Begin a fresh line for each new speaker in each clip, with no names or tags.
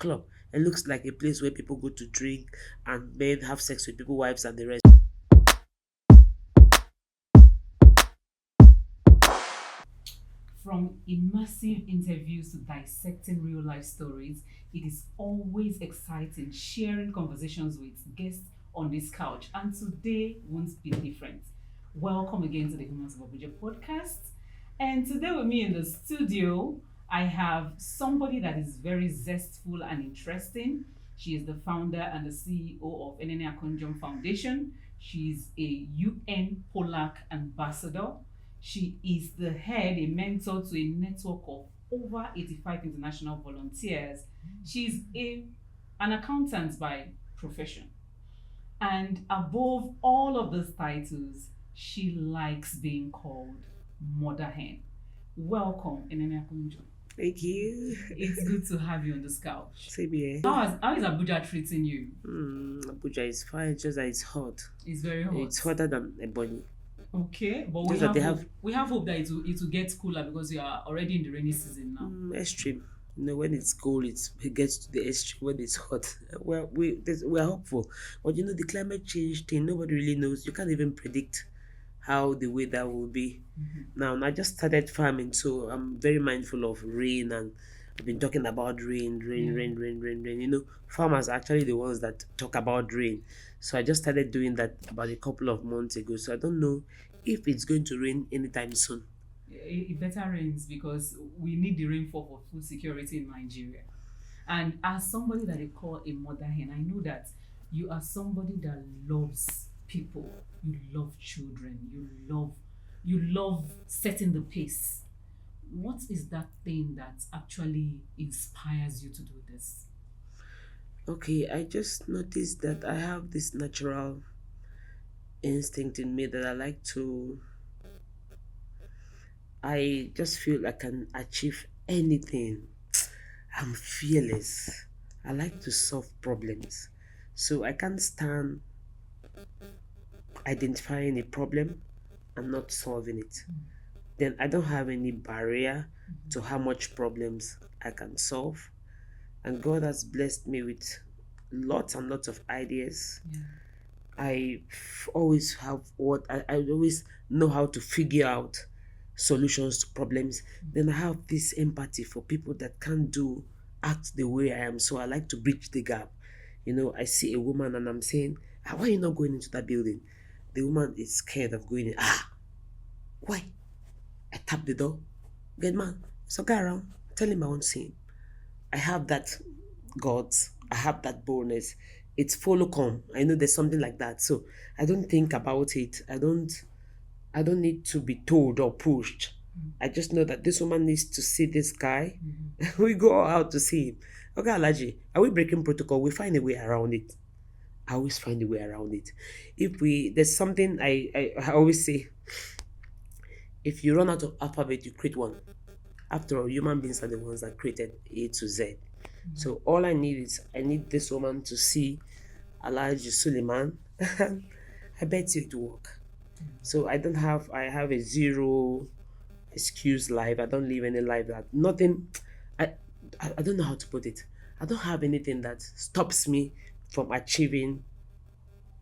club. It looks like a place where people go to drink and men have sex with people, wives, and the rest.
From immersive interviews to dissecting real life stories, it is always exciting sharing conversations with guests on this couch. And today won't be different. Welcome again to the Humans of Abuja podcast. And today with me in the studio, I have somebody that is very zestful and interesting. She is the founder and the CEO of Enene Akonjom Foundation. She's a UN Polak ambassador. She is the head, a mentor to a network of over 85 international volunteers. She's an accountant by profession. And above all of those titles, she likes being called Mother Hen. Welcome, Enene Akonjom.
Thank you.
It's good to have you on this couch.
Same here.
How is Abuja treating you?
Abuja is fine, just that it's hot.
It's very hot.
It's hotter than a bunny.
Okay, but
Just that they have
we have hope that it will get cooler because we are already in the rainy season now.
extreme. When it's cold, it gets to the extreme. When it's hot, well, we're hopeful. But the climate change thing, nobody really knows. You can't even predict how the weather will be. Now, I just started farming, so I'm very mindful of rain, and I've been talking about rain, rain,
Yeah.
rain, rain, rain, rain. Farmers are actually the ones that talk about rain. So I just started doing that about a couple of months ago. So I don't know if it's going to rain anytime soon.
It better rains because we need the rainfall for food security in Nigeria. And as somebody that they call a mother hen, I know that you are somebody that loves people. You love children. You love setting the pace. What is that thing that actually inspires you to do this?
Okay, I just noticed that I have this natural instinct in me that I just feel I can achieve anything. I'm fearless. I like to solve problems. So I can't stand identifying a problem and not solving it. Then I don't have any barrier to how much problems I can solve. And God has blessed me with lots and lots of ideas.
Yeah.
Always have I always know how to figure out solutions to problems. Then I have this empathy for people that can't act the way I am. So I like to bridge the gap. I see a woman and I'm saying, why are you not going into that building? The woman is scared of going in. Why? I tap the door. Good man, so go around. Tell him I won't see him. I have that guts. I have that boldness. It's follow come. I know there's something like that. So I don't think about it. I don't need to be told or pushed. I just know that this woman needs to see this guy. We go out to see him. Okay, Alaji, are we breaking protocol? We find a way around it. I always find a way around it. There's something I always say, if you run out of alphabet, you create one. After all, human beings are the ones that created A to Z. So all I need this woman to see Elijah Suleiman. I bet you it will work. So I have a zero excuse life. I don't live any life that nothing. I, I don't know how to put it. I don't have anything that stops me from achieving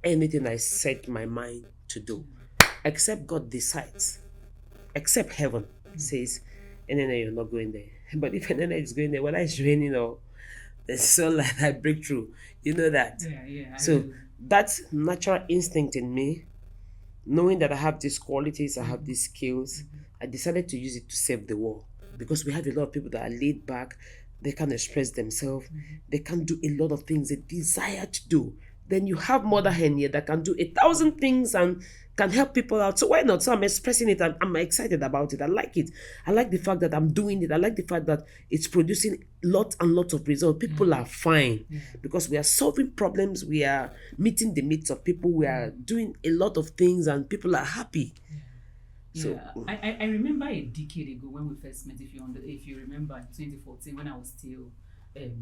anything I set my mind to do, except God decides, except heaven says, and then you're not going there. But if Enene is going there, whether it's raining or there's sunlight, I break through. You know that.
Yeah.
So that natural instinct in me, knowing that I have these qualities, I have these skills, I decided to use it to save the world. Because we have a lot of people that are laid back, they can express themselves, they can do a lot of things they desire to do. Then you have Mother Hen here that can do 1,000 things and can help people out. So why not? So I'm expressing it. I'm excited about it. I like it. I like the fact that I'm doing it. I like the fact that it's producing lots and lots of results. People are fine because we are solving problems. We are meeting the needs of people. We are doing a lot of things and people are happy. So
Yeah, I remember a decade ago when we first met. If you remember, in 2014 when I was still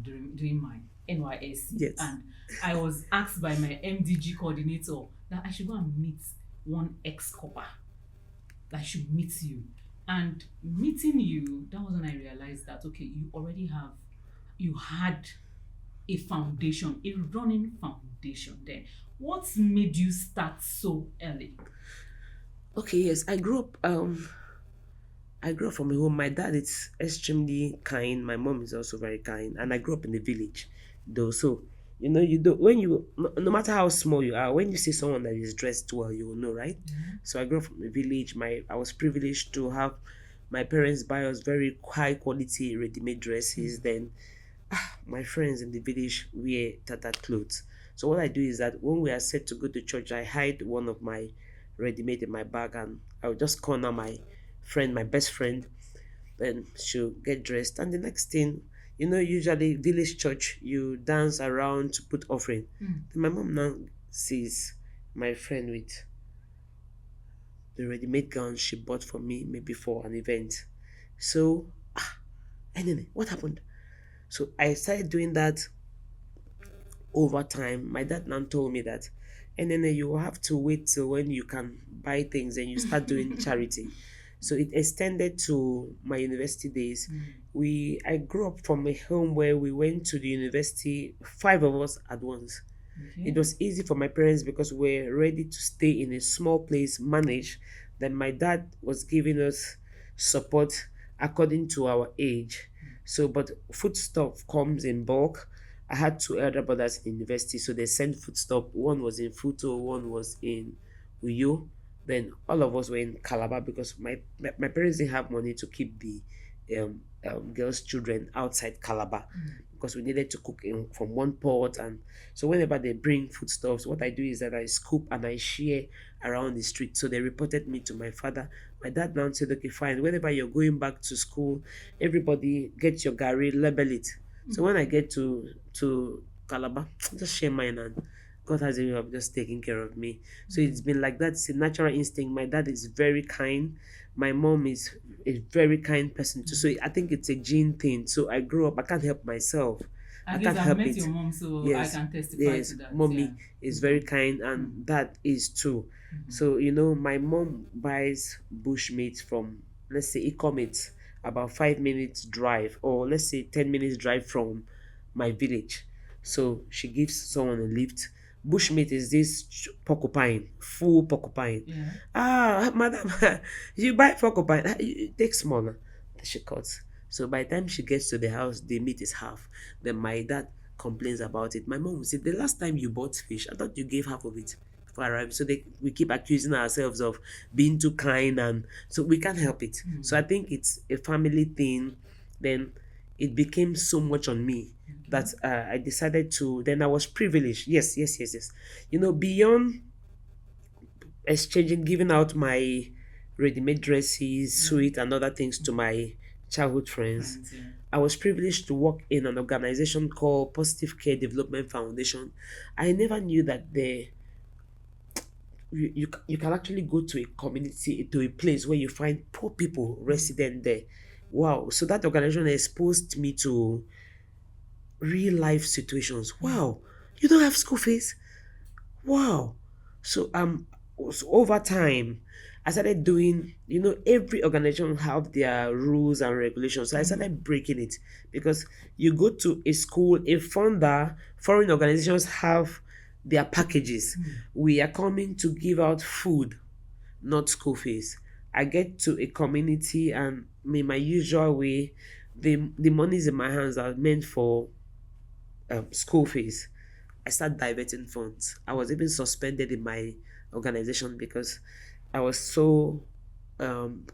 doing my NYSC,
Yes.
and I was asked by my MDG coordinator that I should go and meet one ex-copper. That I should meet you, and meeting you, that was when I realized that okay, you had a foundation, a running foundation there. What made you start so early?
Okay, yes, I grew up from a home. My dad is extremely kind. My mom is also very kind, and I grew up in the village, though. So you don't when you no matter how small you are, when you see someone that is dressed well, you will know, right? So I grew up from a village. I was privileged to have my parents buy us very high quality ready-made dresses. Then my friends in the village wear tattered clothes. So what I do is that when we are set to go to church, I hide one of my ready-made in my bag, and I will just corner my friend, my best friend, then she'll get dressed. And the next thing, usually village church, you dance around to put offering.
Mm.
Then my mom now sees my friend with the ready-made gown she bought for me maybe for an event. So, and then what happened? So I started doing that over time. My dad now told me that, and then you have to wait till when you can buy things and you start doing charity. So it extended to my university days. I grew up from a home where we went to the university, five of us at once. It
Okay.
was easy for my parents because we were ready to stay in a small place, managed. Then my dad was giving us support according to our age. So, but foodstuff comes in bulk. I had two elder brothers in university, so they sent foodstuff. One was in Futo, one was in Uyo. Then all of us were in Calabar because my parents didn't have money to keep the girls' children outside Calabar because we needed to cook from one pot. And so whenever they bring foodstuffs, what I do is that I scoop and I share around the street. So they reported me to my father. My dad now said, okay, fine. Whenever you're going back to school, everybody get your gari, label it. So when I get to Calabar, just share mine, and God has a way of just taking care of me. So it's been like that. It's a natural instinct. My dad is very kind. My mom is a very kind person too. So I think it's a gene thing. So I grew up. I can't help myself. I
At least
can't
I've
help
met
it.
your mom, so I
Yes,
can testify to
yes.
that. Yeah.
Mommy is very kind, and dad is too. So my mom buys bushmeat from, let's say, Ecomeat, about 5 minutes drive, or let's say 10 minutes drive from my village. So she gives someone a lift. Bushmeat is this porcupine, full porcupine.
Yeah.
Ah, madam, you buy porcupine, take smaller. She cuts. So by the time she gets to the house, the meat is half. Then my dad complains about it. My mom will say, the last time you bought fish, I thought you gave half of it for arrival. So we keep accusing ourselves of being too kind, and so we can't help it. So I think it's a family thing. Then it became so much on me that I decided to. Then I was privileged. Yes, yes, yes, yes. Beyond exchanging, giving out my ready-made dresses, sweet, and other things to my childhood friends.
Friends, yeah.
I was privileged to work in an organization called Positive Care Development Foundation. I never knew that you can actually go to a community, to a place where you find poor people resident there. Wow. So that organization exposed me to real life situations. Wow. You don't have school fees? Wow. So over time, I started doing, every organization have their rules and regulations. So I started breaking it because you go to a school, a founder, foreign organizations have their packages. We are coming to give out food, not school fees. I get to a community, and in my usual way, the monies in my hands are meant for school fees. I start diverting funds. I was even suspended in my organization because I was so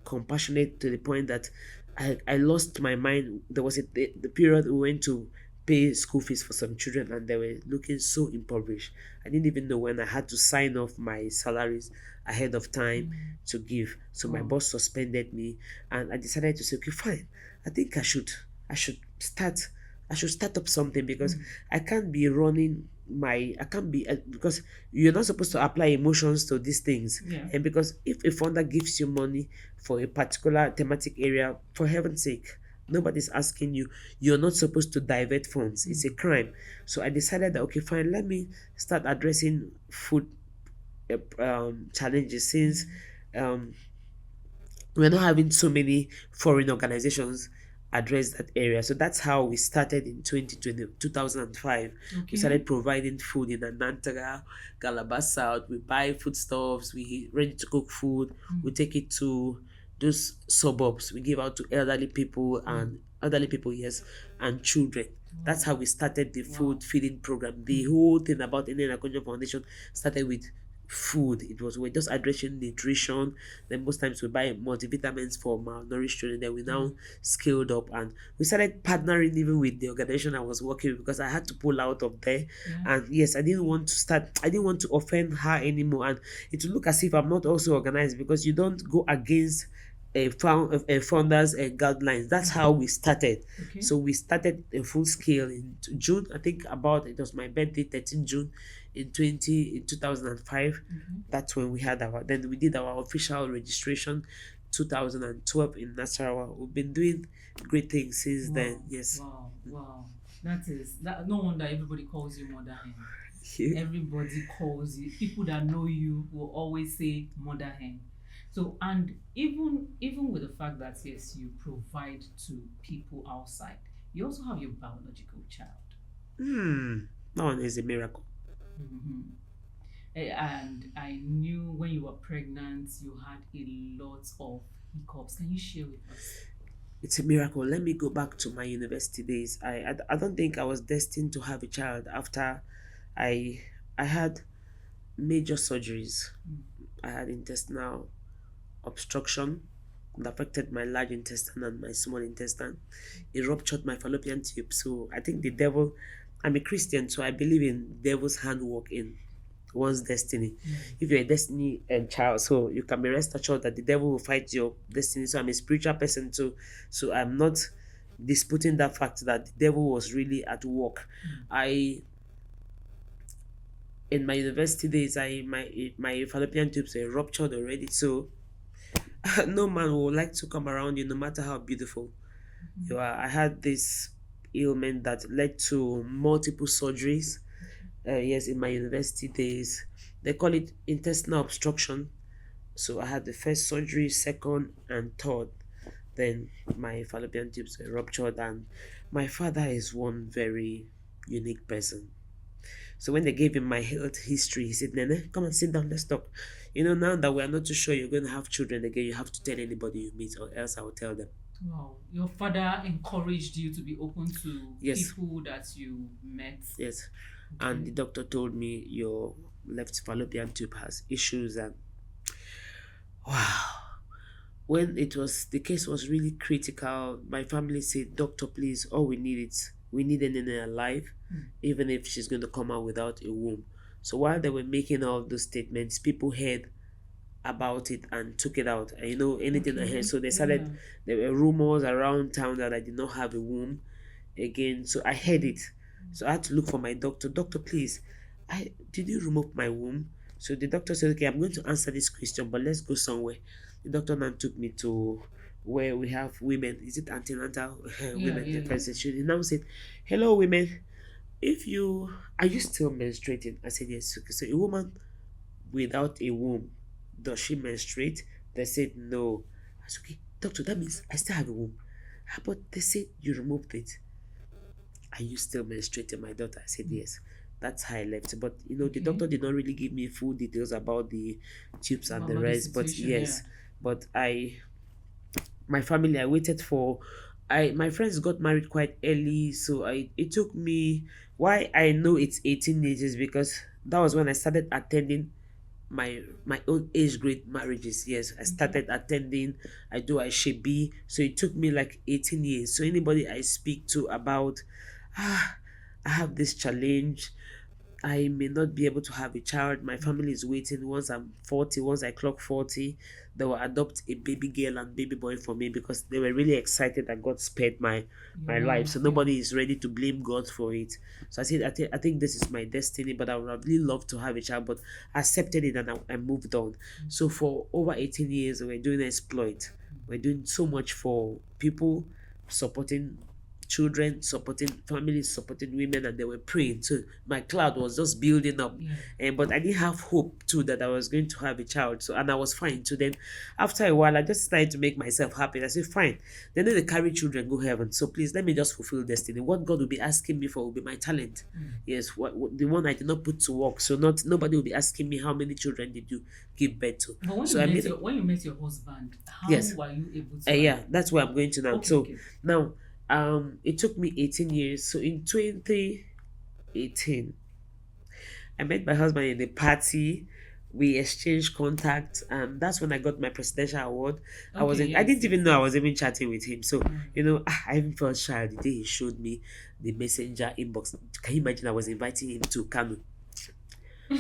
compassionate to the point that I lost my mind. There was the period we went to pay school fees for some children, and they were looking so impoverished. I didn't even know when I had to sign off my salaries ahead of time to give. So my
Wow.
boss suspended me, and I decided to say, okay, fine. I think I should start I should start up something because I can't be running I can't be because you're not supposed to apply emotions to these things.
Yeah.
And because if a funder gives you money for a particular thematic area, for heaven's sake, nobody's asking you. You're not supposed to divert funds. It's a crime. So I decided that, okay, fine, let me start addressing food challenges, since um, we're not having so many foreign organizations. address that area. So that's how we started in 2020, 2005. We
Okay.
started providing food in Anantara, Calabar South. We buy foodstuffs, we ready to cook food, we
Mm.
take it to those suburbs. We give out to
Mm.
elderly people, yes, and children. That's
Wow.
how we started the
Wow.
food feeding program. The
Mm.
whole thing about Enene Akonjom Foundation started with food. It was we're just addressing nutrition. Then most times we buy multivitamins for malnourished children. Then we
Mm.
now scaled up and we started partnering even with the organization I was working with because I had to pull out of there.
Yeah.
And yes, I didn't want to offend her anymore. And it will look as if I'm not also organized because you don't go against a founders guidelines. That's how we started.
Okay.
So we started a full scale in June. I think about it was my birthday, 13 June in 2005.
Okay.
That's when we had our then we did our official registration 2012 in Nasarawa. We've been doing great things since then.
Wow.
Yes.
Wow. Wow. That is that. No wonder everybody calls you mother hen. Everybody calls you. People that know you will always say mother hen. So, and even with the fact that yes, you provide to people outside, you also have your biological child.
Hmm. That one is a miracle.
Mhm. And I knew when you were pregnant, you had a lot of hiccups. Can you share with us?
It's a miracle. Let me go back to my university days. I don't think I was destined to have a child after I I had major surgeries.
Mm.
I had intestinal obstruction that affected my large intestine and my small intestine. It ruptured my fallopian tube. So I think the devil, I'm a Christian, so I believe in devil's handwork in one's destiny.
Mm.
If you're a destiny and child, so you can be rest assured that the devil will fight your destiny. So I'm a spiritual person too. So I'm not disputing that fact that the devil was really at work.
Mm.
I in my university days, my fallopian tubes were ruptured already. So no man would like to come around you, no matter how beautiful
Mhm.
you are. I had this ailment that led to multiple surgeries. Yes, in my university days, they call it intestinal obstruction. So I had the first surgery, second, and third. Then my fallopian tubes were ruptured, and my father is one very unique person. So when they gave him my health history, he said, Nene, come and sit down, let's talk. Now that we are not too sure you're going to have children again, you have to tell anybody you meet, or else I will tell them.
Wow. Your father encouraged you to be open to
Yes,
people that you met.
yes. And
Okay.
the doctor told me your left fallopian tube has issues, and wow. When the case was really critical, my family said, Doctor, please, all we need is we need an Nene alive,
Mm.
even if she's going to come out without a womb. So while they were making all those statements, people heard about it and took it out. And anything I heard.
Okay.
So
Yeah.
there were rumors around town that I did not have a womb again. So I heard it. So I had to look for my doctor. Doctor, please, I did you remove my womb? So the doctor said, okay, I'm going to answer this question, but let's go somewhere. The doctor now took me to where we have women. Is it antenatal
Yeah.
women?
Yeah.
The
Yeah.
first session. He now said, hello, women. If you are you still menstruating? I said yes. Okay, so a woman without a womb, does she menstruate? They said no. I said, okay, doctor, that means I still have a womb. "Ah, but they said you removed it. Are you still menstruating, my daughter?" I said
Mm.
yes. That's how I left. But the
Okay.
doctor did not really give me full details about the tubes and the
About the
rest. But
situation. Yeah.
yes, but my family, I waited for. My friends got married quite early, so it took me. Why I know it's 18 years is because that was when I started attending my own age grade marriages. Yes, I
Okay.
started attending. I should be. So it took me like 18 years. So anybody I speak to about, ah, I have this challenge. I may not be able to have a child. My family is waiting. Once I'm 40, once I clock 40, they will adopt a baby girl and baby boy for me because they were really excited that God spared
Your
my life.
life.
So
Yeah.
nobody is ready to blame God for it. So I said, I think this is my destiny, but I would have really loved to have a child, but I accepted it and I moved on. So for over 18 years, we're doing exploit. We're doing so much for people, supporting children supporting families, supporting women, and they were praying. So my cloud was just building up.
Yeah.
But I didn't have hope too that I was going to have a child. So, and I was fine. So then after a while, I just started to make myself happy. I said, fine. Then they carry children, go heaven. So please let me just fulfill destiny. What God will be asking me for will be my talent. Yes, what the one I did not put to work. So not nobody will be asking me how many children did you give birth to.
But
So I made
when you met your husband, how
yes.
were you able to
Yeah, that's where I'm going to now.
okay,
So
okay.
now, it took me 18 years. So in 2018, I met my husband in a party. We exchanged contacts, and that's when I got my presidential award.
Okay,
I
yes,
didn't
yes,
even know I
yes.
was even chatting with him. So
Mm.
I even felt shy the day he showed me the messenger inbox. Can you imagine? I was inviting him to Kano.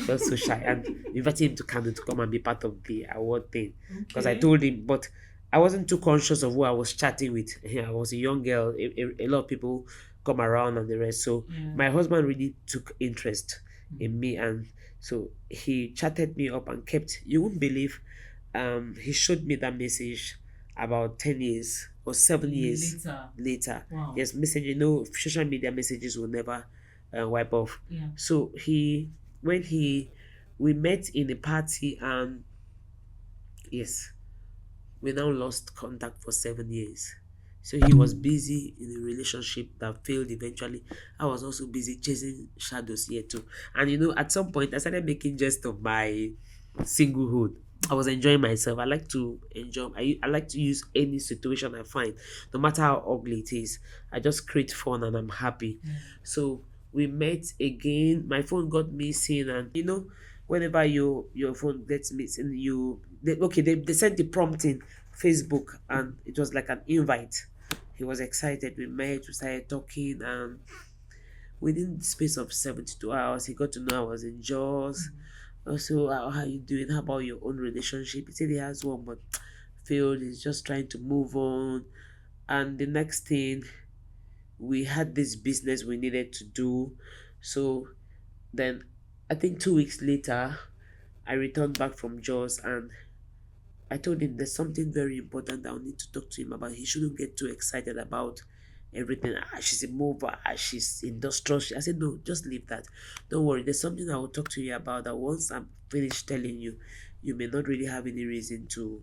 Felt so shy and invited him to Kano to come and be part of the award thing because I
Okay.
told him, but I wasn't too conscious of who I was chatting with. I was a young girl. A lot of people come around and the rest. So
Yeah.
my husband really took interest in me, and so he chatted me up and kept. You won't believe, he showed me that message about 10 years or 7 years
Later.
later.
Wow.
Yes, message. Social media messages will never wipe off.
Yeah.
So when we met in a party, and yes, we now lost contact for 7 years. So he was busy in a relationship that failed eventually. I was also busy chasing shadows here too. And at some point I started making jest of my singlehood. I was enjoying myself. I like to enjoy. I like to use any situation I find, no matter how ugly it is. I just create fun and I'm happy. So we met again. My phone got missing, and whenever your phone gets missing, they sent the prompt in Facebook, and it was like an invite. He was excited. We met. We started talking, and within the space of 72 hours, he got to know I was in Jaws. Also, how you doing? How about your own relationship? He said he has one, but failed. He's just trying to move on. And the next thing, we had this business we needed to do. So then, I think 2 weeks later, I returned back from Jaws, and I told him there's something very important that I need to talk to him about. He shouldn't get too excited about everything. She's a mover. She's industrial. I said, no, just leave that. Don't worry. There's something I will talk to you about that once I'm finished telling you, you may not really have any reason to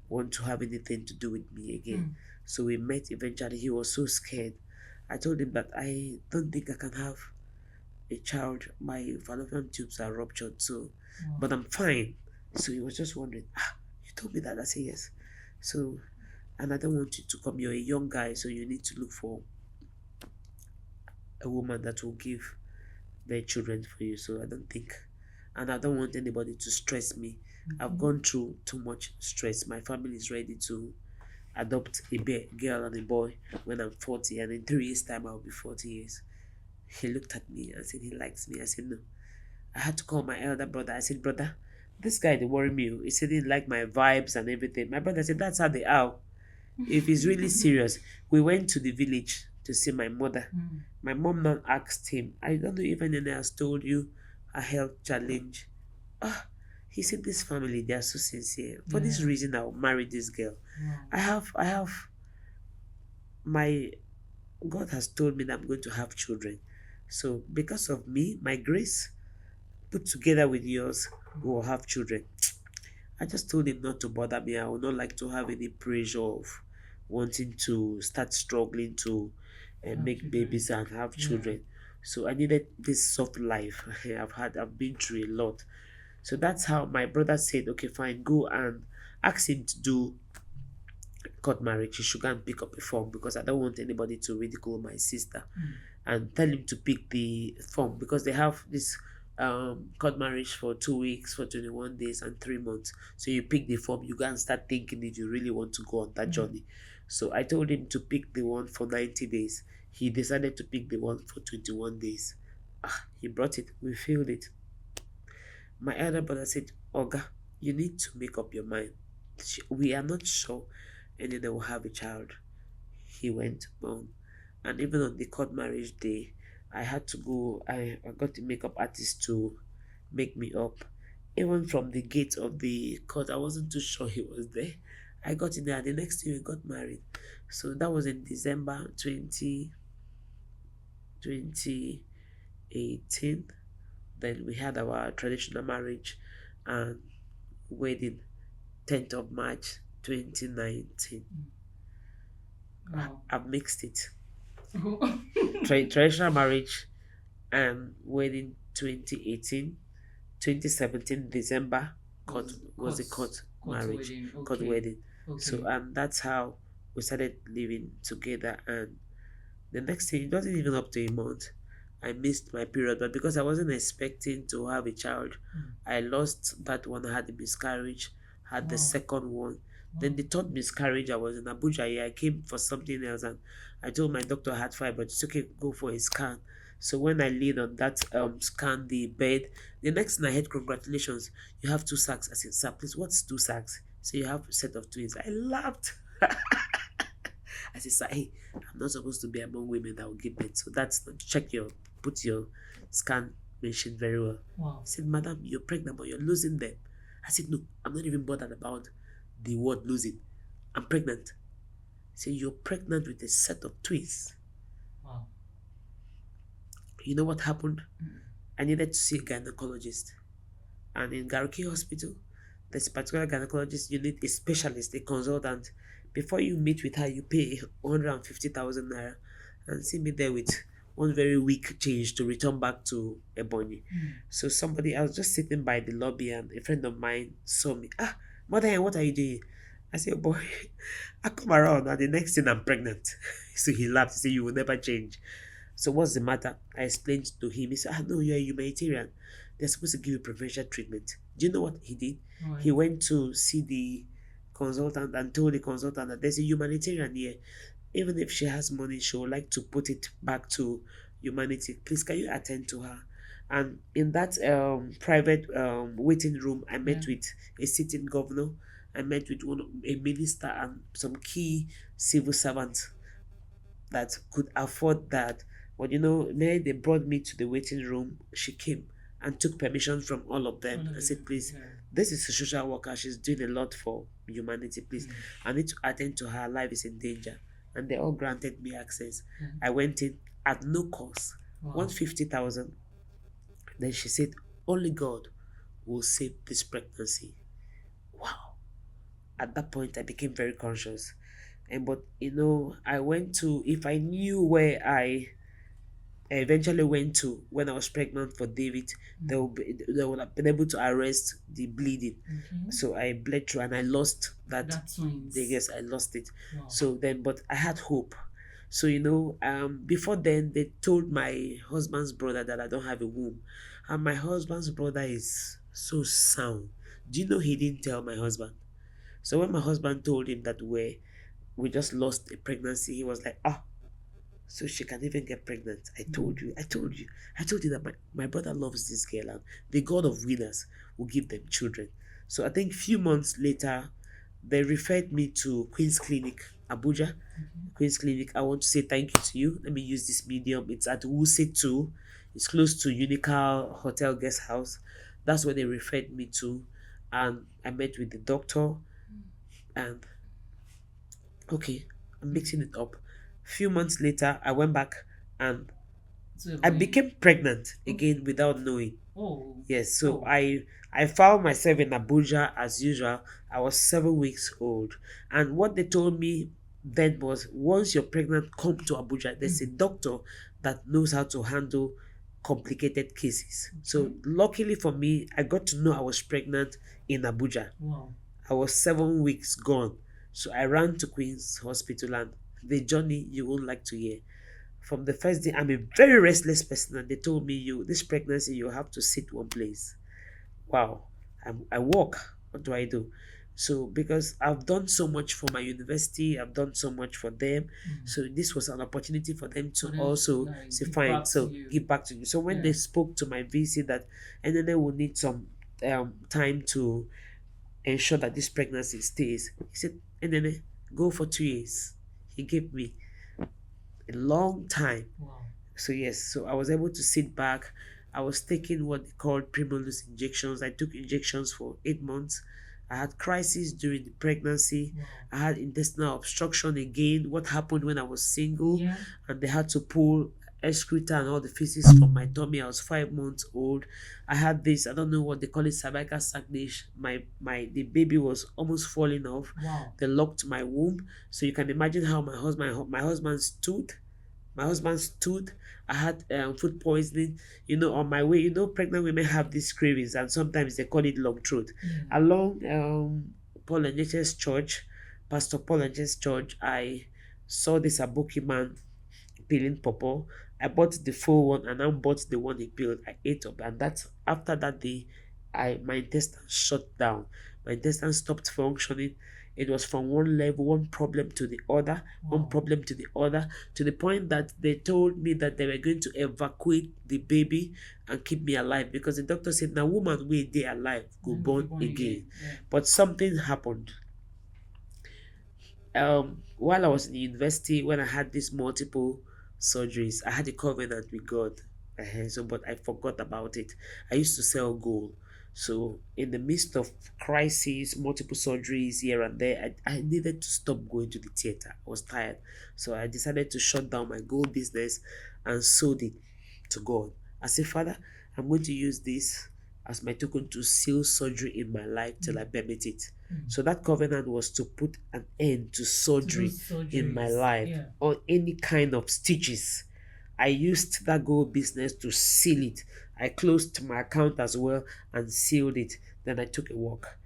want to have anything to do with me again. So we met eventually. He was so scared. I told him that I don't think I can have a child. My fallopian tubes are ruptured. So, but I'm fine. So he was just wondering, you told me that? I said, yes. So, and I don't want you to come. You're a young guy, so you need to look for a woman that will give their children for you. So I don't think, and I don't want anybody to stress me. I've gone through too much stress. My family is ready to adopt a girl and a boy when I'm 40, and in 3 years' time, I'll be 40 years. He looked at me and said he likes me. I said, no. I had to call my elder brother. I said, brother, this guy, they worry me. He said he didn't like my vibes and everything. My brother said, that's how they are. If he's really serious, we went to the village to see my mother. My mom now asked him, I don't know if Enene has told you a health challenge. He said, this family, they are so sincere. For this reason, I'll marry this girl. I have my God has told me that I'm going to have children. So because of me, my grace, put together with yours, we will have children. I just told him not to bother me. I would not like to have any pressure of wanting to start struggling to make
children.
babies and have children. So I needed this soft life. I've been through a lot. So that's how my brother said, okay, fine, go and ask him to do court marriage. He should go and pick up a form because I don't want anybody to ridicule my sister, and tell him to pick the form because they have this court marriage for 2 weeks, for 21 days, and 3 months. So you pick the form, you go and start thinking if you really want to go on that journey. So I told him to pick the one for 90 days. He decided to pick the one for 21 days. He brought it, we filled it. My elder brother said, Oga, you need to make up your mind. We are not sure, and then they will have a child. He went on. And even on the court marriage day, I had to go, I got the makeup artist to make me up. Even from the gate of the court, I wasn't too sure he was there. I got in there. The next year we got married. So that was in December 2018. Then we had our traditional marriage and wedding 10th of March 2019.
Wow.
I've mixed it. Traditional marriage and wedding 2018, 2017 December court was the
Court
marriage,
wedding.
court
Okay.
wedding. So
Okay.
that's how we started living together. And the next thing, it wasn't even up to a month. I missed my period, but because I wasn't expecting to have a child, I lost that one. I had a miscarriage, had the
Wow.
second one. Then
Wow.
the third miscarriage, I was in Abuja. Yeah, I came for something else, and I told my doctor I had five, but it's okay, go for a scan. So when I laid on that scan, the bed, the next thing I heard, congratulations, you have two sacks. I said, sir, please, what's two sacks? So you have a set of twins. I laughed. I said, sir, hey, I'm not supposed to be among women that will give birth. So that's not, check your, put your scan machine very well.
Wow.
He said, madam, you're pregnant, but you're losing them. I said, no, I'm not even bothered about the word losing. I'm pregnant. He said, you're pregnant with a set of twins.
Wow.
You know what happened? I needed to see a gynecologist. And in Garuki Hospital, this particular gynecologist, you need a specialist, a consultant. Before you meet with her, you pay 150,000 naira and see me there with one very weak change to return back to Ebony. So somebody, I was just sitting by the lobby and a friend of mine saw me. Ah, mother, what are you doing? I said, boy, I come around and the next thing I'm pregnant. So he laughed. He said, you will never change. So what's the matter? I explained to him. He said, no, you're a humanitarian. They're supposed to give you preferential treatment. Do you know what he did?
Right.
He went to see the consultant and told the consultant that there's a humanitarian here. Even if she has money, she would like to put it back to humanity. Please, can you attend to her? And in that private waiting room, I met with a sitting governor. I met with a minister and some key civil servants that could afford that. But when they brought me to the waiting room, she came and took permission from all of them and said, please, this is a social worker. She's doing a lot for humanity. Please, I need to attend to her. Life is in danger. And they all granted me access. I went in at no cost, 150,000. Then she said, only God will save this pregnancy. Wow. At that point, I became very conscious. And but I went to, if I knew where I eventually went to when I was pregnant for David, they would have been able to arrest the bleeding. So I bled through and I lost that.
twins.
Yes, I lost it.
Wow.
So then, but I had hope. So before then, they told my husband's brother that I don't have a womb, and my husband's brother is so sound. Do you know he didn't tell my husband? So when my husband told him that we just lost a pregnancy, he was like, so she can even get pregnant. I told you that my brother loves this girl and the God of winners will give them children. So I think few months later, they referred me to Queen's Clinic, Abuja. Queen's Clinic, I want to say thank you to you. Let me use this medium. It's at Wuse 2. It's close to Unical Hotel Guest House. That's where they referred me to. And I met with the doctor and okay, I'm mixing it up. Few months later, I went back and I became pregnant again without knowing.
Oh.
Yes, so I found myself in Abuja as usual. I was 7 weeks old, and what they told me then was, once you're pregnant, come to Abuja. There's a doctor that knows how to handle complicated cases. So luckily for me, I got to know I was pregnant in Abuja.
Wow.
I was 7 weeks gone. So I ran to Queen's Hospital, and the journey you won't like to hear. From the first day, I'm a very restless person, and they told me, this pregnancy, you have to sit one place. Wow. I walk. What do I do? So because I've done so much for my university, I've done so much for them. So this was an opportunity for them to also say, fine, so give back to you. So when they spoke to my VC that Enene will need some time to ensure that this pregnancy stays, he said, Enene, go for 2 years. He gave me a long time.
Wow.
So yes, so I was able to sit back. I was taking what they called primulus injections. I took injections for 8 months, I had crisis during the pregnancy.
Wow.
I had intestinal obstruction again. What happened when I was single
Yeah.
and they had to pull excreta and all the feces from my tummy. I was 5 months old. I had this, I don't know what they call it, cervical saccade. My the baby was almost falling off.
Wow.
They locked my womb. So you can imagine how my husband stood. My husband stood. I had food poisoning. On my way, pregnant women have these cravings, and sometimes they call it long throat.
Yeah.
Along Paul and church, Pastor Paul and church, I saw this Aboki man peeling pawpaw. I bought the full one and I bought the one he peeled. I ate up, and that's after that day, my intestine shut down. My intestine stopped functioning. It was from one level, one problem to the other, one
Wow.
problem to the other, to the point that they told me that they were going to evacuate the baby and keep me alive, because the doctor said, "Now, woman, we they alive, go
And
born
born
again."
again. Yeah.
But something happened. While I was in the university, when I had these multiple surgeries, I had a covenant with God. But I forgot about it. I used to sell gold. So in the midst of crises, multiple surgeries here and there, I needed to stop going to the theater. I was tired. So I decided to shut down my gold business and sold it to God. I said, Father, I'm going to use this as my token to seal surgery in my life till I permit it. So that covenant was to put an end to surgery in my
Surgeries.
life,
Yeah.
or any kind of stitches. I used that gold business to seal it. I closed my account as well and sealed it. Then I took a walk.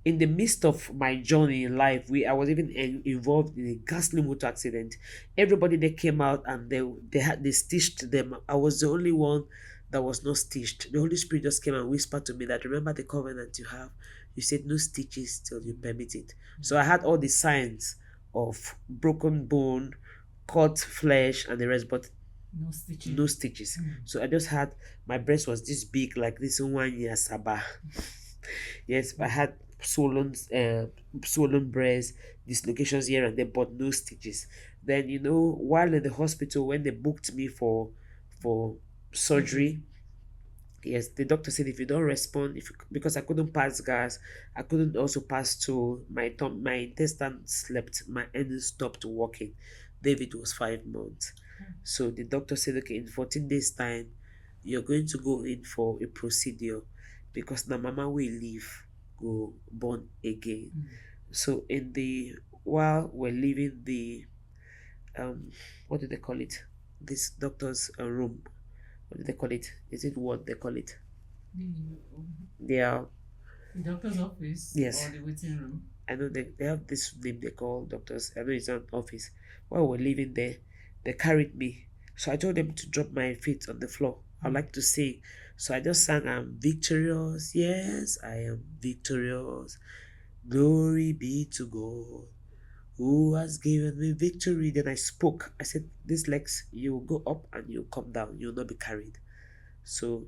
In the midst of my journey in life, I was even involved in a ghastly motor accident. Everybody they came out and they stitched them. I was the only one that was not stitched. The Holy Spirit just came and whispered to me that, remember the covenant you have. You said no stitches till you permit it. So I had all the signs of broken bone, cut flesh, and the rest, but
No stitching.
no stitches. So I just had, my breast was this big, like this 1 year Sabah. Yes, I had swollen breast, dislocations here and there, but no stitches. Then, while in the hospital, when they booked me for surgery, yes, the doctor said if you don't respond, because I couldn't pass gas, I couldn't also pass to my intestine slept, my end stopped working. David was 5 months. So the doctor said, okay, in 14 days' time, you're going to go in for a procedure, because now mama will leave, go born again. So while we're leaving the what do they call it? This doctor's room. What do they call it? Is it what they call it?
The
They are,
doctor's office.
yes.
Or the waiting room.
I know they have this name they call doctors. I know it's an office. While we're living there, they carried me. So I told them to drop my feet on the floor. I like to sing. So I just sang, I'm victorious. Yes, I am victorious. Glory be to God who has given me victory. Then I spoke. I said, these legs, you will go up and you come down. You will not be carried. So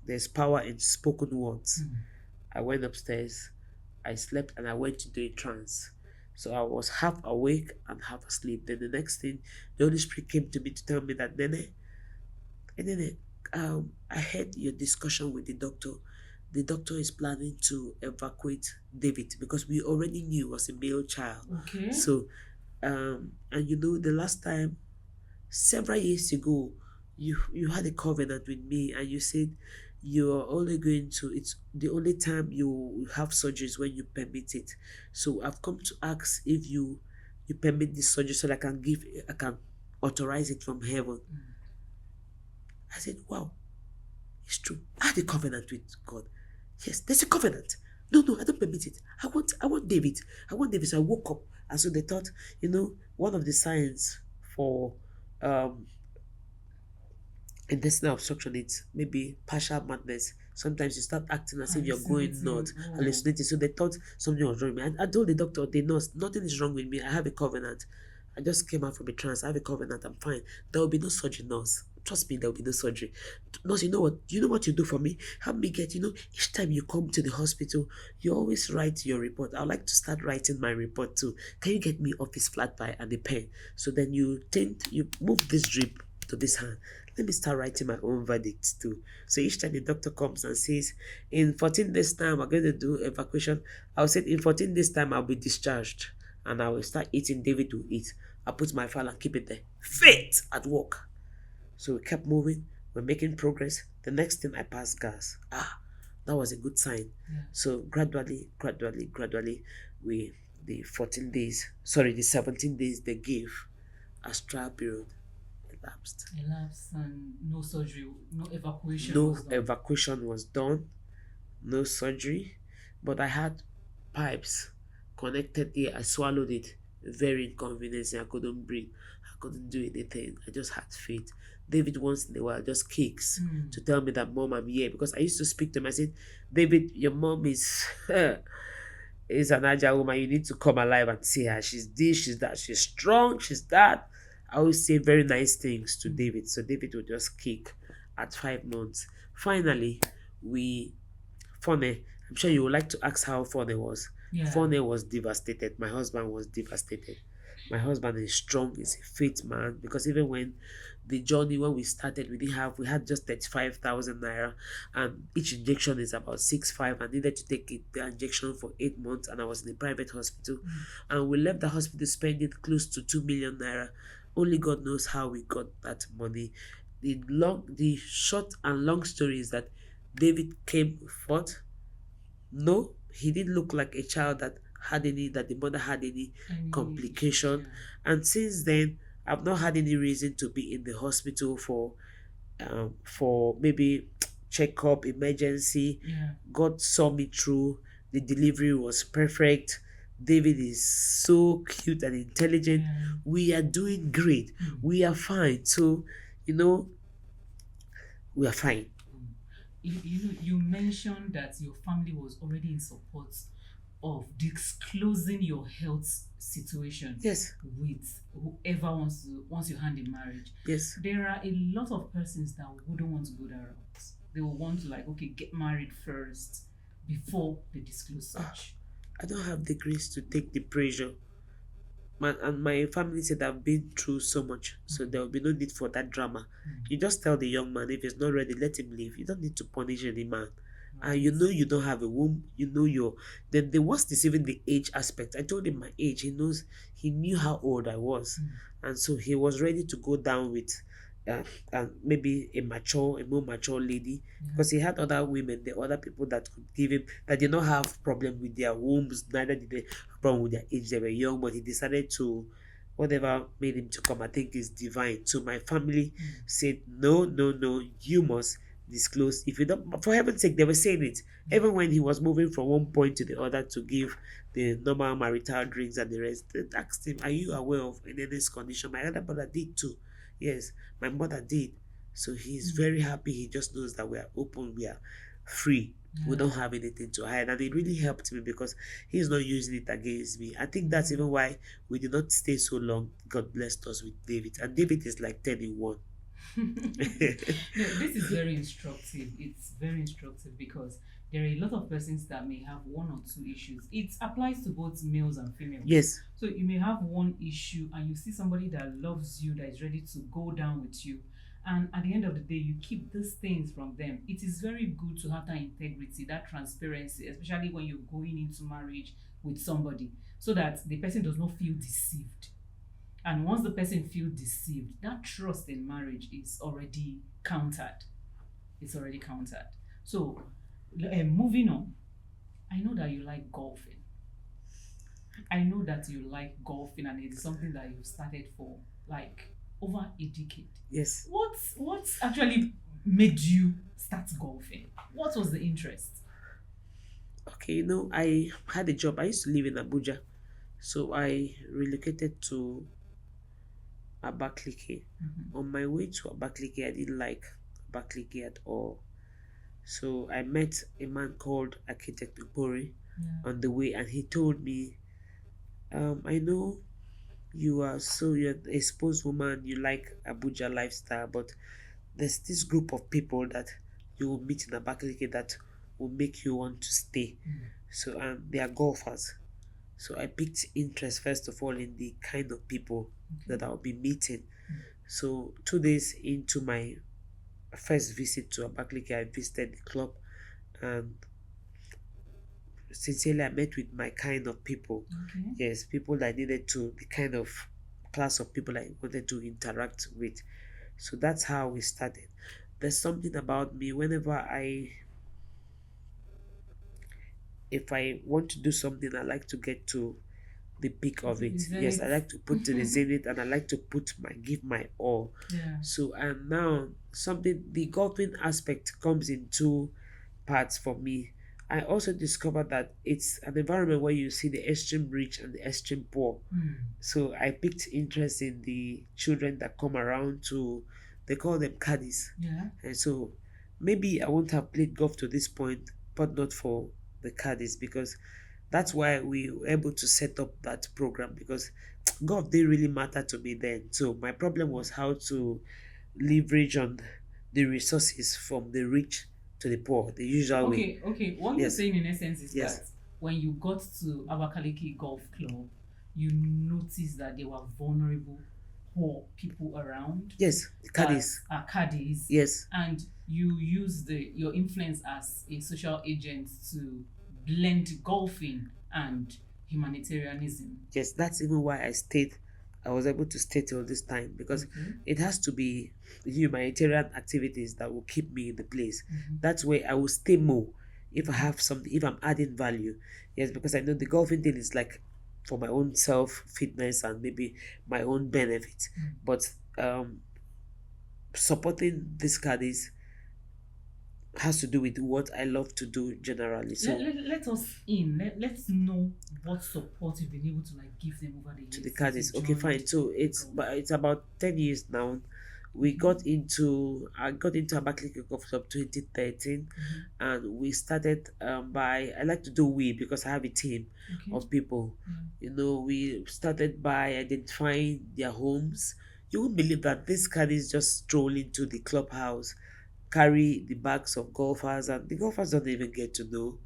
there's power in spoken words. I went upstairs, I slept, and I went into a trance. So I was half awake and half asleep. Then the next thing, the Holy Spirit came to me to tell me that, Nene, I heard your discussion with the doctor. The doctor is planning to evacuate David, because we already knew he was a male child.
Okay.
So, and the last time, several years ago, you had a covenant with me, and you said you're only going to, it's the only time you have surgeries when you permit it. So I've come to ask if you permit this surgery, so that I can authorize it from heaven. I said, wow, it's true. I had a covenant with God. Yes, there's a covenant. No, I don't permit it. I want David. I want David. So I woke up, and so they thought, one of the signs for um intestinal obstruction, it's maybe partial madness. Sometimes you start acting as if you're going nuts,
Hallucinating. Oh.
hallucinating. So they thought something was wrong with me. I told the doctor, the nurse, nothing is wrong with me. I have a covenant. I just came out from a trance. I have a covenant. I'm fine. There will be no surgery, nurse. Trust me, there will be no surgery. Nurse, you know what? You know what you do for me? Help me get, each time you come to the hospital, you always write your report. I'd like to start writing my report too. Can you get me office flat pie and a pen? So then you move this drip to this hand. let me start writing my own verdicts too. So each time the doctor comes and says, in 14 days' time, we're going to do evacuation, I'll say, in 14 days' time, I'll be discharged. And I will start eating, David will eat. I'll put my file and keep it there. Faith at work. So we kept moving, we're making progress. The next thing I passed gas. That was a good sign.
Yeah.
So gradually, we the 14 days, sorry, the 17 days they gave as trial period elapsed.
Elapsed and no surgery, no evacuation
No
was done.
evacuation was done, no surgery, but I had pipes connected here. I swallowed it. Very inconveniencing. I couldn't breathe. I couldn't do anything. I just had faith. David once in a while just kicks to tell me that mom I'm here because I used to speak to him. I said, David, your mom is is an agile woman. You need to come alive and see her. She's this, she's that, she's strong, she's that. I always say very nice things to David. So David would just kick at 5 months. Finally, we Fone. I'm sure you would like to ask how Fone was.
Yeah.
Fone was devastated. My husband was devastated. My husband is strong, he's a fit man because even when the journey when we started, we had just 35,000 naira, and each injection is about 6.5. I needed to take the injection for 8 months, and I was in a private hospital, and we left the hospital spending close to 2 million naira. Only God knows how we got that money. The short and long story is that David came forth. No, he didn't look like a child that the mother had any
Any
complication.
issues,
And since then, I've not had any reason to be in the hospital for maybe checkup, emergency.
yeah.
God saw me through. The delivery was perfect. David is so cute and intelligent.
Yeah.
We are doing great. We are fine. So, you know, we are fine.
You mentioned that your family was already in support of disclosing your health situation
Yes,
with whoever wants your hand in marriage.
yes.
There are a lot of persons that wouldn't want to go that route. They will want to like, okay, get married first before they disclose such.
I don't have the grace to take the pressure. And my family said I've been through so much, so there will be no need for that drama. You just tell the young man if he's not ready, let him leave. You don't need to punish any man. And you know you don't have a womb, you know your then the worst is even the age aspect. I told him my age, he knew how old I was. And so he was ready to go down with maybe a more mature lady, because he had other women, the other people that could give him that did not have problem with their wombs, neither did they have problem with their age. They were young, but he decided to whatever made him to come, I think is divine. So my family said, no, no, no, you must disclose. If you don't, for heaven's sake, they were saying it. Even when he was moving from one point to the other to give the normal marital drinks and the rest, they asked him, are you aware of Enene's condition? My other brother did too. Yes, my mother did. So he's very happy. He just knows that we are open, we are free. We don't have anything to hide. And it really helped me because he's not using it against me. I think that's even why we did not stay so long. God blessed us with David. And David is like 10 in 1.
No, this is very instructive. It's very instructive because there are a lot of persons that may have one or two issues. It applies to both males and females.
Yes.
So you may have one issue and you see somebody that loves you, that is ready to go down with you. And at the end of the day, you keep these things from them. It is very good to have that integrity, that transparency, especially when you're going into marriage with somebody, so that the person does not feel deceived. And once the person feels deceived, that trust in marriage is already countered. It's already countered. So, moving on, I know that you like golfing. I know that you like golfing, and it's something that you've started for like over a decade.
Yes.
What actually made you start golfing? What was the interest?
Okay, I had a job. I used to live in Abuja. So I relocated to Abakaliki. On my way to Abakaliki, I didn't like Abakaliki at all. So I met a man called Architect Ubori on the way, and he told me, I know you're a exposed woman, you like Abuja lifestyle, but there's this group of people that you will meet in Abakaliki that will make you want to stay. So they are golfers. So I picked interest first of all in the kind of people that I'll be meeting. So 2 days into my first visit to Abakaliki, I visited the club, and sincerely I met with my kind of people.
Okay.
Yes, people that needed to, the kind of class of people I wanted to interact with. So that's how we started. There's something about me whenever if I want to do something, I like to get to the peak of
To the
it. Yes, I
zenith.
like to put to the zenith, and I like to give my all.
Yeah.
So, and now something, the golfing aspect comes in two parts for me. I also discovered that it's an environment where you see the extreme rich and the extreme poor.
Mm.
So I picked interest in the children that come around to, they call them caddies.
Yeah.
And so maybe I won't have played golf to this point, but not for the caddies, because that's why we were able to set up that program, because golf didn't really matter to me then. So my problem was how to leverage on the resources from the rich to the poor, the usual way.
Okay, okay. What you're
Yes,
saying in essence is
yes,
that when you got to Abakaliki Golf Club, you noticed that there were vulnerable, poor people around
yes, the
that
caddies.
are caddies,
Yes,
and you use your influence as a social agent to blend golfing and humanitarianism.
yes, that's even why I was able to stay till this time, because
Okay.
it has to be humanitarian activities that will keep me in the place.
Mhm.
That's where I will stay more if I have something, if I'm adding value. Yes, because I know the golfing thing is like for my own self fitness and maybe my own benefit. But supporting these caddies has to do with what I love to do generally. So
Let us in. Let's know what support you've been able to like give them over the
to
years
the
since
caddies.
you've
Okay,
joined
fine. So
the
it's
golf.
but it's about 10 years now. I got into Abakaliki Golf Club 2013, and we started by, I like to do we because I have a team
Okay.
of people.
Yeah.
We started by identifying their homes. You won't believe that these caddies just stroll into the clubhouse, carry the bags of golfers, and the golfers don't even get to know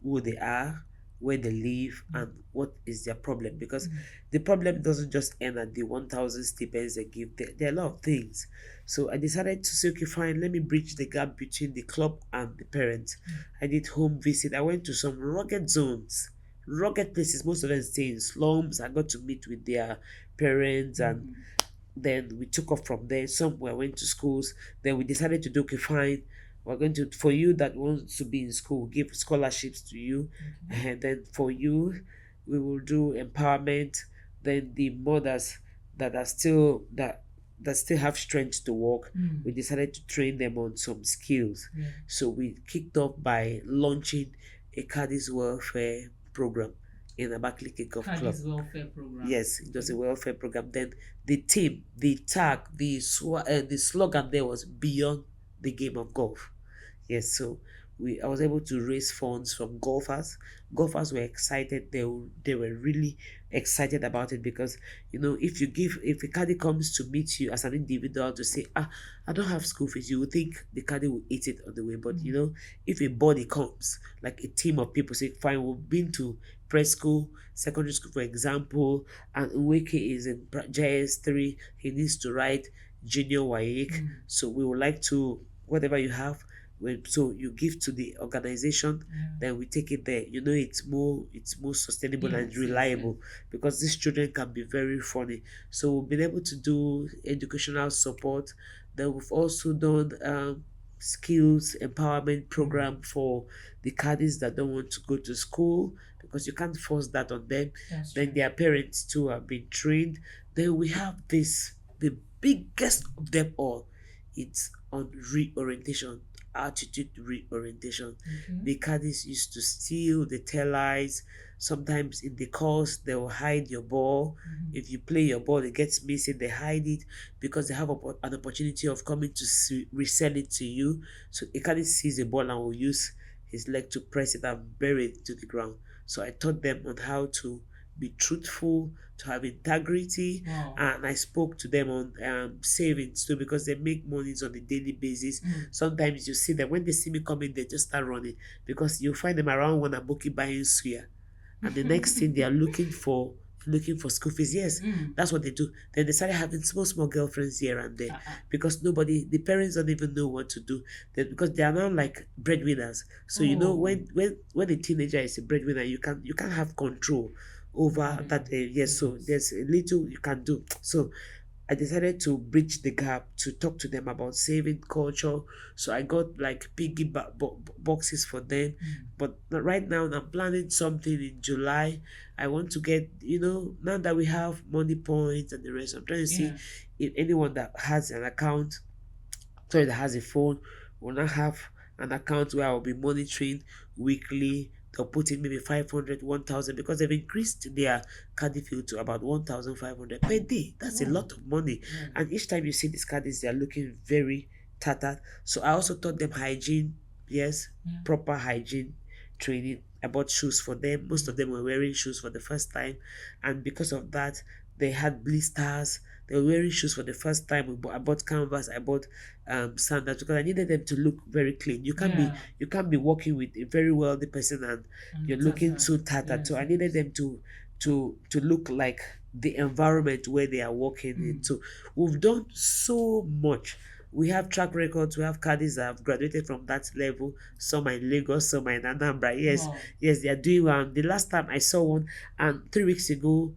who they are, where they live, and what is their problem. Because the problem doesn't just end at the 1,000 stipends they give. There are a lot of things. So I decided to say, okay, fine, let me bridge the gap between the club and the parents. I did home visit. I went to some rugged zones, rugged places. Most of them stay in slums. I got to meet with their parents, and then we took off from there. Some were went to schools. Then we decided to do, okay, fine. We're going to, for you that wants to be in school, give scholarships to you. And then for you, we will do empowerment. Then the mothers that are still that still have strength to work, we decided to train them on some skills.
Yeah.
So we kicked off by launching a Caddies welfare program in Abakaliki Golf Club.
Caddies welfare program.
Yes, it was a welfare program. Then the team, the tag, the slogan there was beyond the game of golf. Yes, so I was able to raise funds from golfers. Golfers were excited. They were really excited about it, because if a caddy comes to meet you as an individual to say, I don't have school fees, you would think the caddy will eat it on the way. But if a body comes, like a team of people say, fine, we've been to preschool, secondary school, for example, and Nweke is in JS3, he needs to write junior WAEC. So we would like to, whatever you have, so you give to the organization, then we take it there. It's more sustainable and
Yes,
reliable, because these children can be very funny. So we've been able to do educational support. Then we've also done skills empowerment program for the caddies that don't want to go to school, because you can't force that on them.
That's
Then
true.
their parents too have been trained. Then we have the biggest of them all. It's on reorientation, attitude reorientation. The caddies used to steal, they tell lies. Sometimes in the course, they will hide your ball. If you play your ball, it gets missing, they hide it, because they have an opportunity of coming to resell it to you. So a caddy sees a ball and will use his leg to press it and bury it to the ground. So I taught them on how to be truthful, to have integrity.
Wow.
And I spoke to them on savings too, because they make monies on a daily basis. Sometimes you see them, when they see me coming, they just start running, because you find them around one aboki buying suya, and the next thing they are looking for looking for school fees. Yes,
Mm.
that's what they do. Then they started having small, small girlfriends here and there
Uh-uh.
because the parents don't even know what to do. Because they are now like breadwinners. So
Oh,
when a teenager is a breadwinner, you can have control
over
over that.
them.
Yes, so
Yes.
there's a little you can do. So I decided to bridge the gap to talk to them about saving culture. So I got like piggy boxes for them.
Mm.
But right now, I'm planning something in July. I want to get, now that we have money points and the rest, I'm trying to see
Yeah.
if anyone that has an account, sorry, that has a phone, will not have an account where I'll be monitoring weekly. They'll put in maybe 500, 1,000 because they've increased their card fee to about 1,500 per day. That's a
Oh,
lot of money.
yeah.
And each time you see these cards, they are looking very tattered. So I also taught them hygiene, yes,
Yeah.
proper hygiene training. I bought shoes for them. Most of them were wearing shoes for the first time. And because of that, they had blisters. They were wearing shoes for the first time. I bought canvas. I bought sandals because I needed them to look very clean.
Yeah.
You can't be working with a very wealthy person and
And
you're
look
looking
tattered.
so tattered. So
Yes,
I needed
yes.
them to look like the environment where they are working in.
Mm.
So we've done so much. We have track records. We have caddies that have graduated from that level. Some are in Lagos, some are in Anambra. Yes,
Wow.
yes, they are doing well. The last time I saw one, and 3 weeks ago,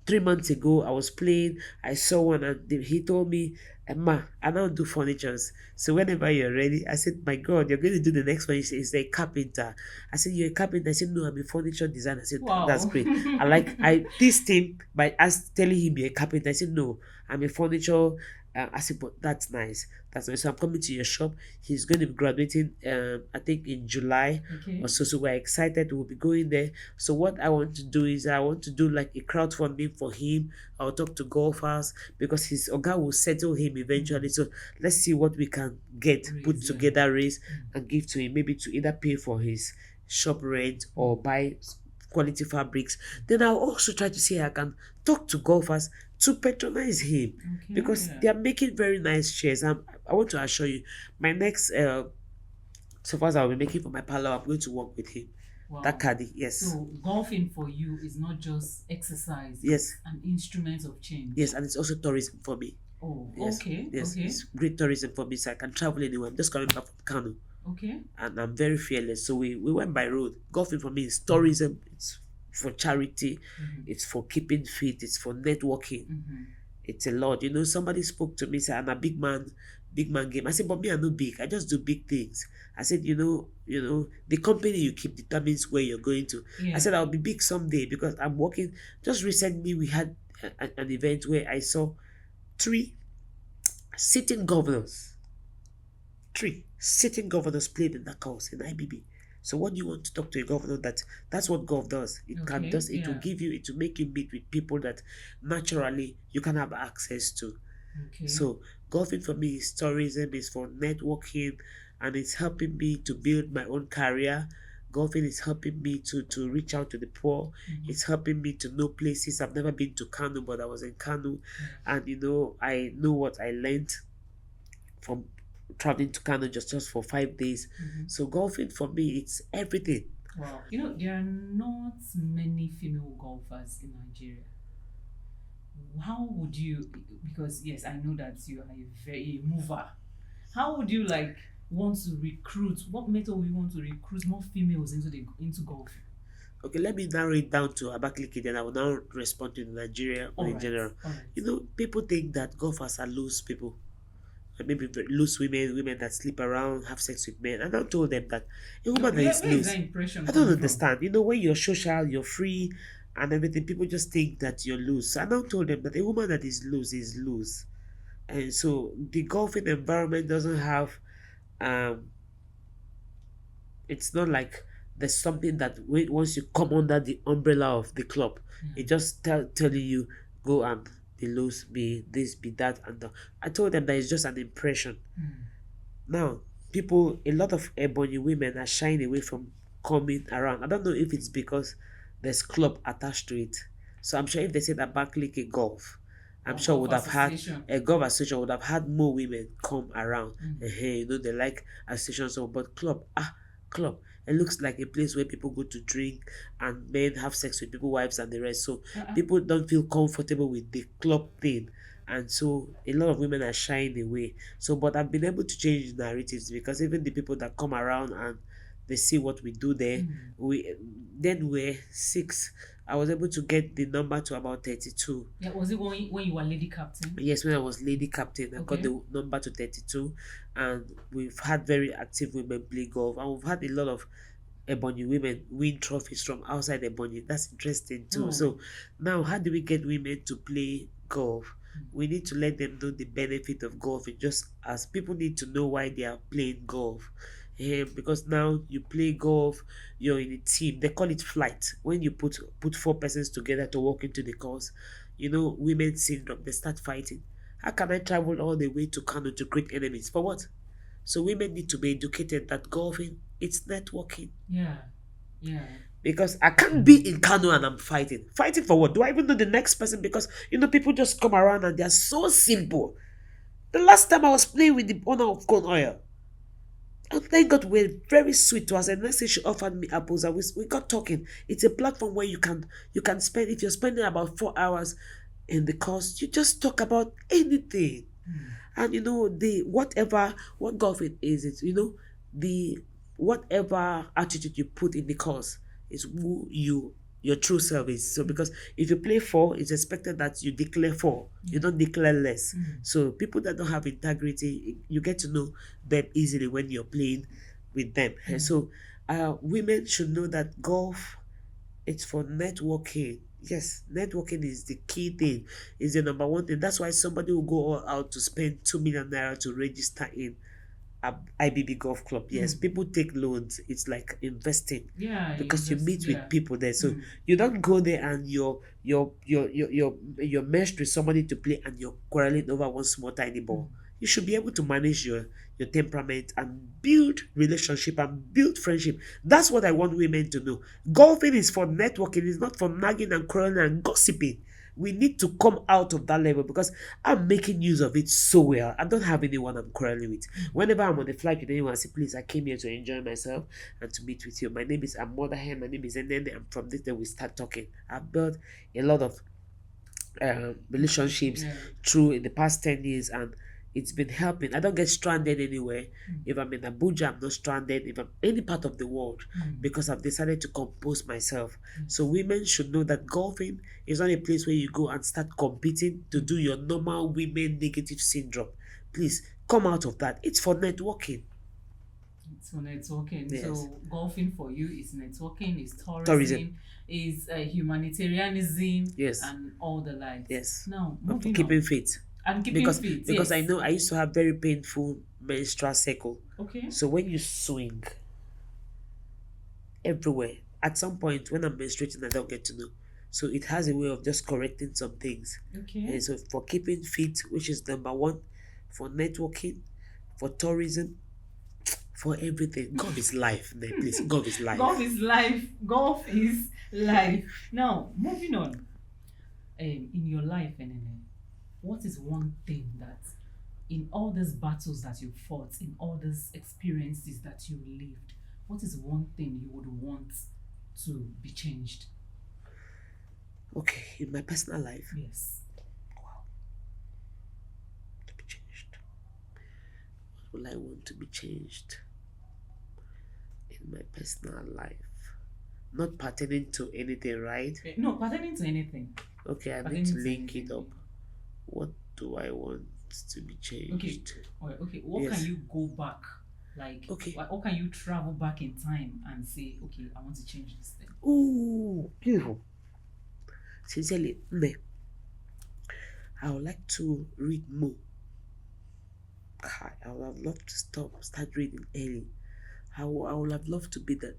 3 months ago, I was playing. I saw one, and he told me, "Ma, I don't do furnitures. So whenever you're ready," I said, "My God, you're going to do the next one." He said, "He's a carpenter." I said, "You're a carpenter?" I said, "No, I'm a furniture designer." I said, "That's
Wow.
great." I teased him by us telling him you're a carpenter. I said, "No, I'm a furniture." I said, "But that's nice. That's nice." So I'm coming to your shop. He's going to be graduating, I think in July or
Okay.
so. So we're excited. We'll be going there. So what I want to do is I want to do like a crowdfunding for him. I'll talk to golfers because his Oga will settle him
Mm.
eventually. So let's see what we can put
Raise, yeah.
together, raise
Mm.
and give to him, maybe to either pay for his shop rent or
Mm.
buy quality fabrics. Then I'll also try to see how I can talk to golfers to patronize him
Okay,
because
yeah.
they are making very nice chairs. I want to assure you, my next so far as I'll be making for my parlor, I'm going to work with him. That
Wow.
caddy, yes.
So golfing for you is not just exercise,
Yes,
it's an instrument of
yes,
change.
and it's also tourism for me.
Oh,
Yes,
okay,
yes,
okay,
it's great tourism for me, so I can travel anywhere. I'm just coming back from Kano,
okay.
and I'm very fearless. So we went by road. Golfing for me is tourism. It's for charity.
Mm-hmm.
It's for keeping fit. It's for networking.
Mm-hmm.
It's a lot. Somebody spoke to me, said, "I'm a big man game." I said, "But me, I'm not big. I just do big things." I said, the company you keep determines where you're going to. I
Yeah.
said, "I'll be big someday because I'm working." Just recently, we had an event where I saw three sitting governors, played in that course in IBB. So what do you want to talk to a governor that's what golf does.
Okay,
It will
yeah.
it will make you meet with people that naturally you can have access to.
Okay.
So golfing for me is tourism, is for networking, and it's helping me to build my own career. Golfing is helping me to reach out to the poor.
Mm-hmm.
It's helping me to know places. I've never been to Kano, but I was in Kano,
Yes.
and I know what I learned from traveling to Kano just for 5 days.
Mm-hmm.
So golfing for me, it's everything.
Wow. There are not many female golfers in Nigeria. How would you, because yes, I know that you are a very mover. How would you like want to recruit? What method would you want to recruit more females into golf?
Okay, let me narrow it down to Abakaliki, then I will now respond to Nigeria or
All
in
right,
general.
all right.
People think that golfers are loose people. Maybe loose women that sleep around, have sex with men. And I told them that a woman that is
Where is
loose,
that impression
I don't
coming from?
understand. When you're social, you're free and everything, people just think that you're loose. So I now told them that a woman that is loose is loose. And so the golfing environment doesn't have um it's not like there's something that once you come under the umbrella of the club,
Yeah.
it just telling you go and be loose, be this, be that, and that. I told them that it's just an impression.
Mm.
Now, a lot of ebony women are shying away from coming around. I don't know if it's because there's club attached to it. So I'm sure if they said Abakaliki golf, I'm
Or
sure
golf
would have had
association.
a golf association would have had more women come around.
Mm.
They like associations, but club, club. It looks like a place where people go to drink and men have sex with people, wives, and the rest. So
Uh-uh.
people don't feel comfortable with the club thing. And so a lot of women are shying away. So, but I've been able to change the narratives because even the people that come around and they see what we do there,
Mm.
we then we're six. I was able to get the number to about 32.
Yeah, was it when you were lady captain?
Yes, when I was lady captain, I got
Okay.
the number to 32, and we've had very active women play golf, and we've had a lot of Ebony women win trophies from outside Ebony. That's interesting too.
Oh.
So now, how do we get women to play golf? We need to let them know the benefit of golf. It just as people need to know why they are playing golf. Because now you play golf, you're in a team. They call it flight. When you put four persons together to walk into the course, women's syndrome. They start fighting. How can I travel all the way to Kano to create enemies? For what? So women need to be educated that golfing it's networking.
Yeah. Yeah.
Because I can't be in Kano and I'm fighting. Fighting for what? Do I even know the next person? Because people just come around and they're so simple. The last time I was playing with the owner of Corn Oil, and thank God we're very sweet to us. And next thing she offered me apples, and we got talking. It's a platform where you can spend if you're spending about 4 hours in the course, you just talk about anything.
Mm.
And the whatever what golfing is, it's the whatever attitude you put in the course is who your true self is. So because if you play four, it's expected that you declare four, you don't declare less.
Mm.
So people that don't have integrity, you get to know them easily when you're playing with them. And so women should know that golf, it's for networking. Yes, networking is the key thing, is the number one thing. That's why somebody will go all out to spend 2 million naira to register in IBB Golf Club. Yes,
Mm.
people take loans. It's like investing
Yeah.
because you meet
Yeah.
with people there. So
Mm.
you don't go there and you're meshed with somebody to play and you're quarreling over one small tiny ball. You should be able to manage your temperament and build relationship and build friendship. That's what I want women to know. Golfing is for networking. It's not for nagging and quarreling and gossiping. We need to come out of that level because I'm making use of it so well. I don't have anyone I'm quarreling with. Whenever I'm on the flight with anyone, I say, please, I came here to enjoy myself and to meet with you. My name is Amodahe. My name is Enene. I'm from this. Then we start talking. I've built a lot of relationships
Yeah.
through in the past 10 years, and it's been helping. I don't get stranded anywhere. If I'm in Abuja, I'm not stranded. If I'm any part of the world, because I've decided to compose myself. So women should know that golfing is not a place where you go and start competing to do your normal women negative syndrome. Please come out of that. It's for networking.
It's for networking.
Yes.
So golfing for you is networking, is
Tourism.
is humanitarianism,
Yes.
and all the likes.
Yes.
Now
And for
moving
keeping
on.
fit.
And keeping
Because
fit.
because I
Yes.
know I used to have very painful menstrual cycle.
Okay.
So when you swing everywhere, at some point when I'm menstruating, I don't get to know. So it has a way of just correcting some things.
Okay.
And so for keeping fit, which is number one, for networking, for tourism, for everything. Golf is life, man. Please, golf is life.
Golf is life. Golf is life. Now moving on. In your life, Enene, what is one thing that in all these battles that you fought, in all these experiences that you lived, what is one thing you would want to be changed?
Okay, in my personal life,
Yes.
to be changed. What will I want to be changed in my personal life? Not pertaining to anything, right?
No, pertaining to anything.
Okay, I need
Pertaining
to
to
link it
anything.
up. What do I want to be changed?
Okay. Alright, okay. What
Yes.
can you go back? Like,
Okay.
what can you travel back in time and say, okay, I want to change this thing?
Ooh, beautiful. Sincerely, me, I would like to read more. I would have loved to start reading early. I would have loved to be the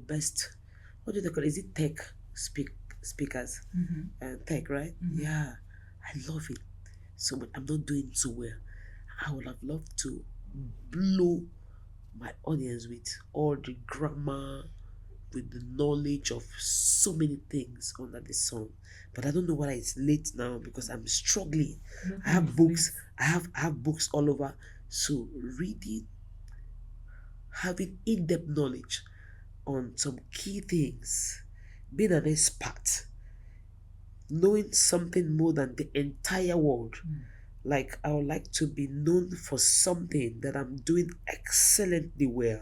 best. What do they call it? Is it tech speakers? Tech, right? Yeah, I love it so much. I'm not doing so well. I would have loved to blow my audience with all the grammar, with the knowledge of so many things under the sun. But I don't know whether it's late now because I'm struggling. I have books. I have books all over. So reading having in-depth knowledge on some key things, being an expert, knowing something more than the entire world. Like, I would like to be known for something that I'm doing excellently well.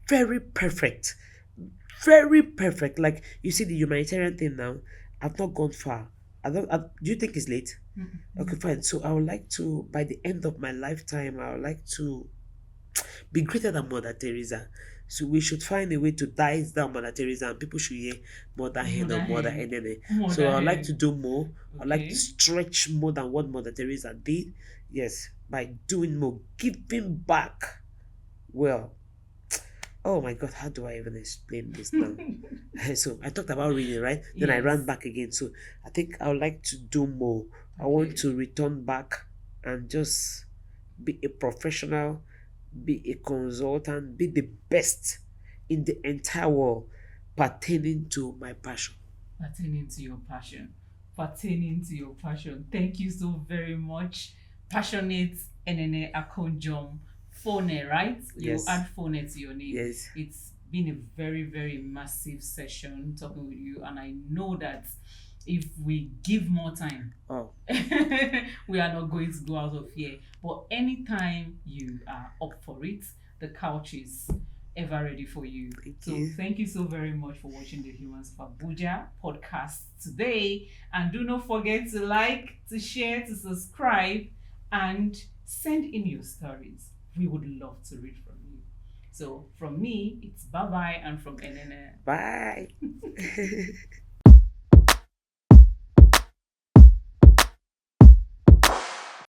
Very perfect. Very perfect. Like, you see the humanitarian thing now. I've not gone far. Do you think it's late? Okay, fine. So I would like to, by the end of my lifetime, I would like to be greater than Mother Teresa. So we should find a way to dice down Mother Teresa, and people should hear Mother Hen or
Mother
Mother
hen.
Enene. So
Mother
I'd like to
hen.
do more. I'd like to
Okay.
stretch more than what Mother Teresa did. Yes, by doing more, giving back. Well, oh my God, how do I even explain this now? So I talked about reading, right? Then I ran
Yes.
back again. So I think I would like to do more. I want
Okay.
to return back and just be a professional, be a consultant, be the best in the entire world pertaining to my passion.
Pertaining to your passion. Pertaining to your passion. Thank you so very much. Passionate Enene Akonjom. Phone, right? You
Yes,
add phone to your name.
yes.
It's been a very, very massive session talking with you, and I know that if we give more time,
Oh,
we are not going to go out of here. But anytime you are up for it, the couch is ever ready for you.
thank
So
you.
thank you so very much for watching the Humans of Abuja podcast today. And do not forget to like, to share, to subscribe, and send in your stories. We would love to read from you. So from me, it's bye bye, and from Enene.
Bye.